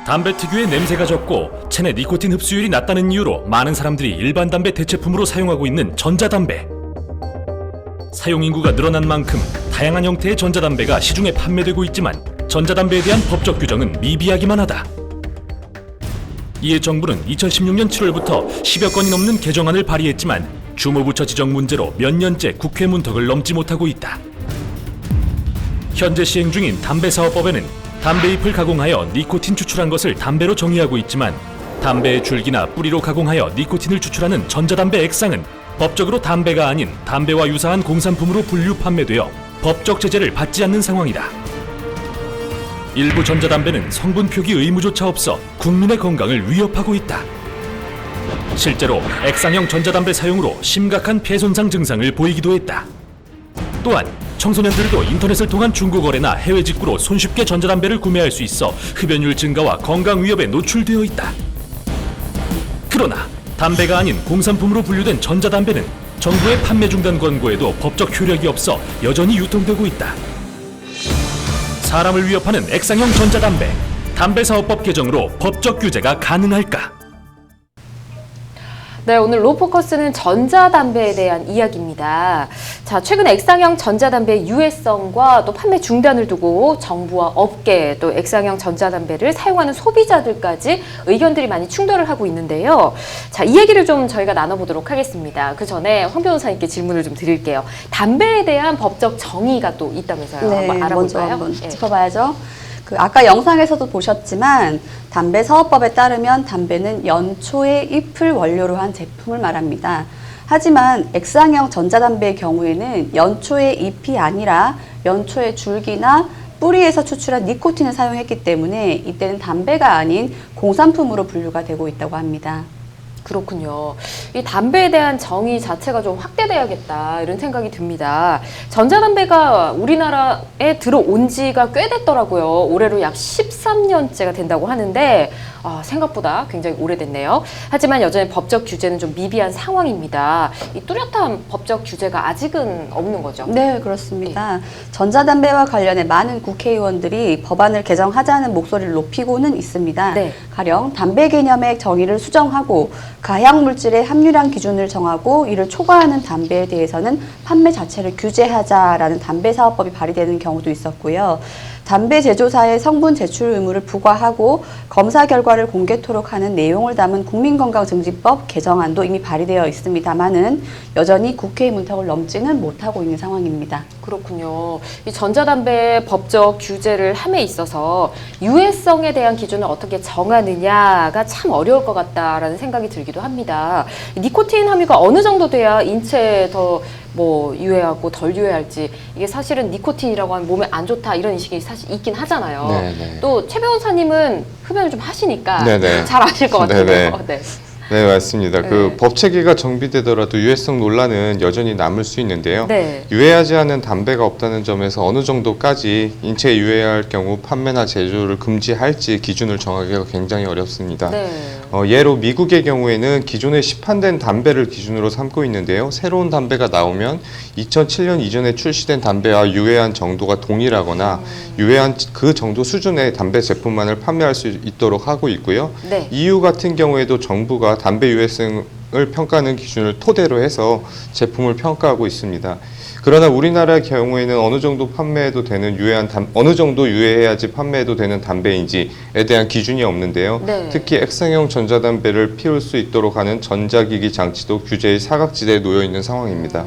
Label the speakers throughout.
Speaker 1: 담배 특유의 냄새가 적고 체내 니코틴 흡수율이 낮다는 이유로 많은 사람들이 일반 담배 대체품으로 사용하고 있는 전자담배. 사용 인구가 늘어난 만큼 다양한 형태의 전자담배가 시중에 판매되고 있지만 전자담배에 대한 법적 규정은 미비하기만 하다. 이에 정부는 2016년 7월부터 10여 건이 넘는 개정안을 발의했지만 주무부처 지적 문제로 몇 년째 국회 문턱을 넘지 못하고 있다. 현재 시행 중인 담배사업법에는 담배 잎을 가공하여 니코틴 추출한 것을 담배로 정의하고 있지만 담배의 줄기나 뿌리로 가공하여 니코틴을 추출하는 전자담배 액상은 법적으로 담배가 아닌 담배와 유사한 공산품으로 분류 판매되어 법적 제재를 받지 않는 상황이다. 일부 전자담배는 성분 표기 의무조차 없어 국민의 건강을 위협하고 있다. 실제로 액상형 전자담배 사용으로 심각한 폐손상 증상을 보이기도 했다. 또한 청소년들도 인터넷을 통한 중고거래나 해외 직구로 손쉽게 전자담배를 구매할 수 있어 흡연율 증가와 건강 위협에 노출되어 있다. 그러나 담배가 아닌 공산품으로 분류된 전자담배는 정부의 판매 중단 권고에도 법적 효력이 없어 여전히 유통되고 있다. 사람을 위협하는 액상형 전자담배, 담배사업법 개정으로 법적 규제가 가능할까?
Speaker 2: 네, 오늘 로포커스는 전자담배에 대한 이야기입니다. 자, 최근 액상형 전자담배의 유해성과 또 판매 중단을 두고 정부와 업계 또 액상형 전자담배를 사용하는 소비자들까지 의견들이 많이 충돌을 하고 있는데요. 자, 이 얘기를 좀 저희가 나눠보도록 하겠습니다. 그 전에 황 변호사님께 질문을 좀 드릴게요. 담배에 대한 법적 정의가 또 있다면서요.
Speaker 3: 네,
Speaker 2: 한번 알아볼까요?
Speaker 3: 먼저 한번
Speaker 2: 네.
Speaker 3: 짚어봐야죠. 아까 영상에서도 보셨지만 담배사업법에 따르면 담배는 연초의 잎을 원료로 한 제품을 말합니다. 하지만 액상형 전자담배의 경우에는 연초의 잎이 아니라 연초의 줄기나 뿌리에서 추출한 니코틴을 사용했기 때문에 이때는 담배가 아닌 공산품으로 분류가 되고 있다고 합니다.
Speaker 2: 그렇군요. 이 담배에 대한 정의 자체가 좀 확대돼야겠다 이런 생각이 듭니다. 전자담배가 우리나라에 들어온 지가 꽤 됐더라고요. 올해로 약 13년째가 된다고 하는데 생각보다 굉장히 오래됐네요. 하지만 여전히 법적 규제는 좀 미비한 상황입니다. 이 뚜렷한 법적 규제가 아직은 없는 거죠?
Speaker 3: 네, 그렇습니다. 전자담배와 관련해 많은 국회의원들이 법안을 개정하자는 목소리를 높이고는 있습니다.
Speaker 2: 네.
Speaker 3: 가령 담배 개념의 정의를 수정하고 가향 물질의 함유량 기준을 정하고 이를 초과하는 담배에 대해서는 판매 자체를 규제하자라는 담배사업법이 발의되는 경우도 있었고요. 담배 제조사의 성분 제출 의무를 부과하고 검사 결과를 공개토록 하는 내용을 담은 국민건강증진법 개정안도 이미 발의되어 있습니다만은 여전히 국회의 문턱을 넘지는 못하고 있는 상황입니다.
Speaker 2: 그렇군요. 이 전자담배의 법적 규제를 함에 있어서 유해성에 대한 기준을 어떻게 정하느냐가 참 어려울 것 같다라는 생각이 들기도 합니다. 니코틴 함유가 어느 정도 돼야 인체에 더 유해하고 덜 유해할지, 이게 사실은 니코틴이라고 하면 몸에 안 좋다 이런 인식이 사실 있긴 하잖아요.
Speaker 4: 네네.
Speaker 2: 또 최 변호사님은 흡연을 좀 하시니까
Speaker 4: 네네.
Speaker 2: 잘 아실 것 같아요.
Speaker 4: 네네.
Speaker 2: 네.
Speaker 4: 네, 맞습니다.
Speaker 2: 네.
Speaker 4: 그 법 체계가 정비되더라도 유해성 논란은 여전히 남을 수 있는데요.
Speaker 2: 네.
Speaker 4: 유해하지 않은 담배가 없다는 점에서 어느 정도까지 인체에 유해할 경우 판매나 제조를 금지할지 기준을 정하기가 굉장히 어렵습니다.
Speaker 2: 네.
Speaker 4: 예로 미국의 경우에는 기존에 시판된 담배를 기준으로 삼고 있는데요. 새로운 담배가 나오면 2007년 이전에 출시된 담배와 유해한 정도가 동일하거나 유해한 그 정도 수준의 담배 제품만을 판매할 수 있도록 하고 있고요.
Speaker 2: 네.
Speaker 4: EU 같은 경우에도 정부가 담배 유해성을 평가하는 기준을 토대로 해서 제품을 평가하고 있습니다. 그러나 우리나라의 경우에는 어느 정도 판매해도 되는 어느 정도 유해해야지 판매해도 되는 담배인지에 대한 기준이 없는데요.
Speaker 2: 네.
Speaker 4: 특히 액상형 전자담배를 피울 수 있도록 하는 전자기기 장치도 규제의 사각지대에 놓여 있는 상황입니다.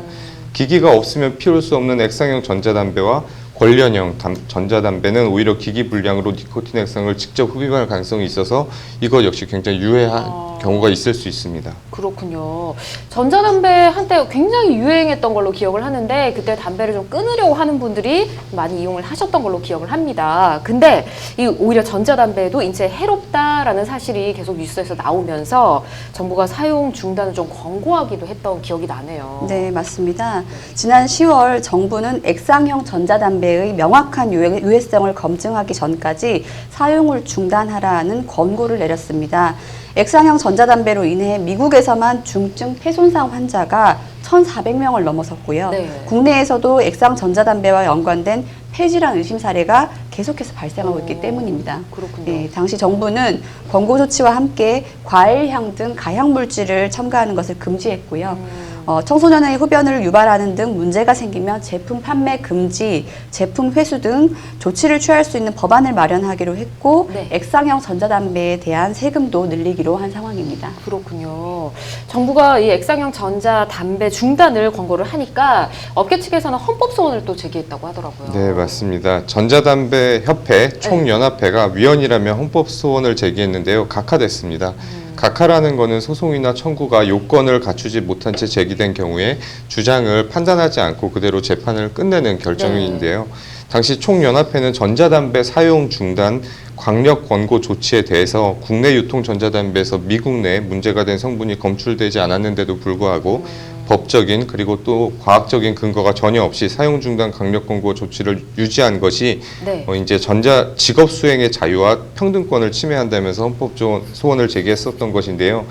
Speaker 4: 기기가 없으면 피울 수 없는 액상형 전자담배와 관련형 전자담배는 오히려 기기 불량으로 니코틴 액상을 직접 흡입할 가능성이 있어서 이것 역시 굉장히 유해한 경우가 있을 수 있습니다.
Speaker 2: 그렇군요. 전자담배 한때 굉장히 유행했던 걸로 기억을 하는데 그때 담배를 좀 끊으려고 하는 분들이 많이 이용을 하셨던 걸로 기억을 합니다. 근데 이 오히려 전자담배도 인체에 해롭다라는 사실이 계속 뉴스에서 나오면서 정부가 사용 중단을 좀 권고하기도 했던 기억이 나네요.
Speaker 3: 네, 맞습니다. 지난 10월 정부는 액상형 전자담배의 명확한 유해성을 검증하기 전까지 사용을 중단하라는 권고를 내렸습니다. 액상형 전자담배로 인해 미국에서만 중증 폐손상 환자가 1,400명을 넘어섰고요.
Speaker 2: 네.
Speaker 3: 국내에서도 액상 전자담배와 연관된 폐질환 의심 사례가 계속해서 발생하고 있기 때문입니다.
Speaker 2: 그렇군요.
Speaker 3: 예, 당시 정부는 권고 조치와 함께 과일향 등 가향 물질을 첨가하는 것을 금지했고요. 청소년의 흡연을 유발하는 등 문제가 생기면 제품 판매 금지, 제품 회수 등 조치를 취할 수 있는 법안을 마련하기로 했고
Speaker 2: 네.
Speaker 3: 액상형 전자담배에 대한 세금도 늘리기로 한 상황입니다.
Speaker 2: 그렇군요. 정부가 이 액상형 전자담배 중단을 권고를 하니까 업계 측에서는 헌법 소원을 또 제기했다고 하더라고요.
Speaker 4: 네, 맞습니다. 전자담배 협회 총연합회가 위헌이라며 헌법 소원을 제기했는데요. 각하됐습니다. 각하라는 것은 소송이나 청구가 요건을 갖추지 못한 채 제기된 경우에 주장을 판단하지 않고 그대로 재판을 끝내는 결정인데요. 당시 총연합회는 전자담배 사용 중단 광역 권고 조치에 대해서 국내 유통 전자담배에서 미국 내 문제가 된 성분이 검출되지 않았는데도 불구하고 법적인 그리고 또 과학적인 근거가 전혀 없이 사용 중단 강력 권고 조치를 유지한 것이
Speaker 2: 네.
Speaker 4: 이제 전자 직업 수행의 자유와 평등권을 침해한다면서 헌법 소원을 제기했었던 것인데요.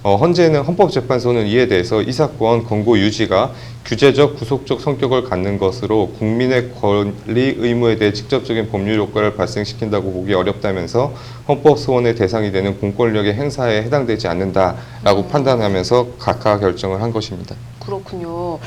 Speaker 4: 현재는 헌법재판소는 이에 대해서 이 사건 권고 유지가 규제적 구속적 성격을 갖는 것으로 국민의 권리 의무에 대해 직접적인 법률 효과를 발생시킨다고 보기 어렵다면서 헌법 소원의 대상이 되는 공권력의 행사에 해당되지 않는다라고 판단하면서 각하 결정을 한 것입니다.
Speaker 2: 그렇군요.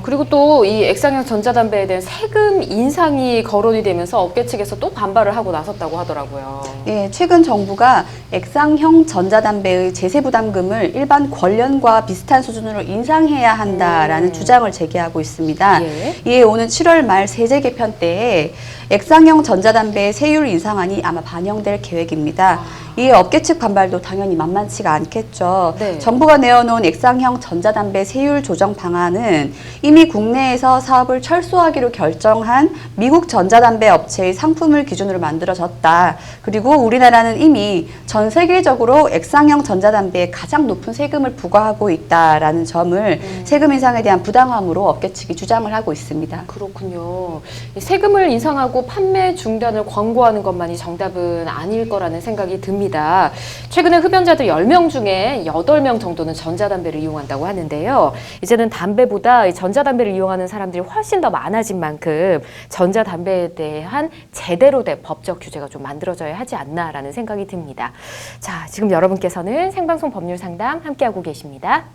Speaker 2: 그리고 또 이 액상형 전자담배에 대한 세금 인상이 거론이 되면서 업계 측에서 또 반발을 하고 나섰다고 하더라고요.
Speaker 3: 예, 최근 정부가 액상형 전자담배의 제세 부담금을 일반 권련과 비슷한 수준으로 인상해야 한다라는 주장을 제기하고 있습니다.
Speaker 2: 예.
Speaker 3: 이에 오는 7월 말 세제 개편 때에 액상형 전자담배의 세율 인상안이 아마 반영될 계획입니다. 이에 업계 측 반발도 당연히 만만치가 않겠죠.
Speaker 2: 네.
Speaker 3: 정부가 내어놓은 액상형 전자담배 세율 조정 방안은 이미 국내에서 사업을 철수하기로 결정한 미국 전자담배 업체의 상품을 기준으로 만들어졌다. 그리고 우리나라는 이미 전 세계적으로 액상형 전자담배에 가장 높은 세금을 부과하고 있다라는 점을 세금 인상에 대한 부당함으로 업계 측이 주장을 하고 있습니다.
Speaker 2: 그렇군요. 이 세금을 인상하고 판매 중단을 권고하는 것만이 정답은 아닐 거라는 생각이 듭니다. 최근에 흡연자들 10명 중에 8명 정도는 전자담배를 이용한다고 하는데요. 이제는 담배보다 이 전자담배를 이용하는 사람들이 훨씬 더 많아진 만큼 전자담배에 대한 제대로 된 법적 규제가 좀 만들어져야 하지 않나라는 생각이 듭니다. 자, 지금 여러분께서는 생방송 법률 상담 함께하고 계십니다.